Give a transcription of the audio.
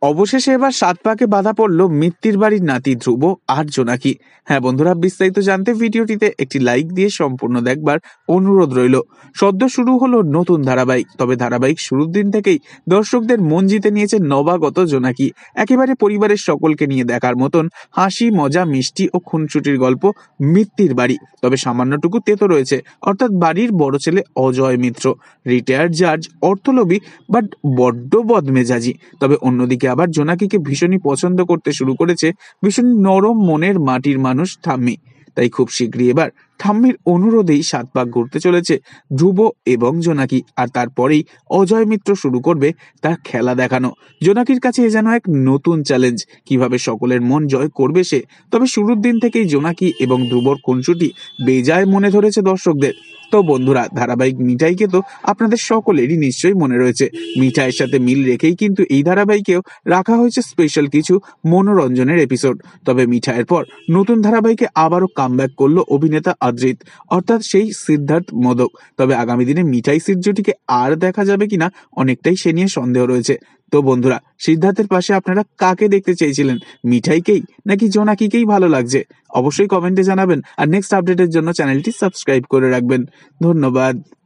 অবশেষে এবার ৭ পাকে বাধা পড়ল মিত্তির বাড়ির নাতি ধ্রুব আর জোনাকি। হ্যাঁ বন্ধুরা, বিস্তারিত জানতে ভিডিওটিতে একটি লাইক দিয়ে সম্পূর্ণ দেখবার অনুরোধ রইল। সদ্য শুরু হলো নতুন ধারাবাহিক, তবে ধারাবাহিক শুরুর দিন থেকেই দর্শকদের মন জিতে নিয়েছে নবাগত জোনাকি। একেবারে পরিবারের সকলকে নিয়ে দেখার মতন হাসি, মজা, মিষ্টি ও খুনসুটির গল্প মিত্তির বাড়ি। তবে সামান্যটুকু তেতো রয়েছে, অর্থাৎ বাড়ির বড় ছেলে অজয় মিত্র রিটায়ার্ড জাজ, অর্থলোভী বাট বড্ড বদমেজাজি। তবে অন্যদিকে আবার জোনাকিকে ভীষণই পছন্দ করতে শুরু করেছে ভীষণ নরম মনের মাটির মানুষ ঠাম্মি। তাই খুব শীঘ্রই এবার ঠাম্মির অনুরোধেই ৭ পাক ঘুরতে চলেছে ধ্রুব এবং জোনাকি। আর তারপরেই অজয় মিত্র শুরু করবে তার খেলা দেখানো। জোনাকির কাছে এ যেন এক নতুন চ্যালেঞ্জ, কিভাবে সকলের মন জয় করবে সে। তবে শুরুর দিন থেকেই জোনাকি এবং ধ্রুবর খুনসুটি বেজায় মনে ধরেছে দর্শকদের। তো বন্ধুরা, ধারাবাহিক মিঠাইকে তো আপনাদের সকলেরই নিশ্চয়ই মনে রয়েছে। মিঠাইয়ের সাথে মিল রেখেই কিন্তু এই ধারাবাহিকেও রাখা হয়েছে স্পেশাল কিছু মনোরঞ্জনের এপিসোড। তবে মিঠাইয়ের পর নতুন ধারাবাহিকে আবারও কামব্যাক করলো অভিনেতা অদ্রিত, অর্থাৎ সেই সিদ্ধার্থ মোদক। তবে আগামী দিনে মিঠাই সিট জুটিকে আর দেখা যাবে কিনা অনেকটাই সে নিয়ে সন্দেহ রয়েছে। তো বন্ধুরা, সিদ্ধার্থের পাশে আপনারা কাকে দেখতে চেয়েছিলেন, মিঠাইকেই নাকি জোনাকিকেই ভালো লাগছে? অবশ্যই কমেন্টে জানাবেন। আর নেক্সট আপডেটের জন্য চ্যানেলটি সাবস্ক্রাইব করে রাখবেন। ধন্যবাদ।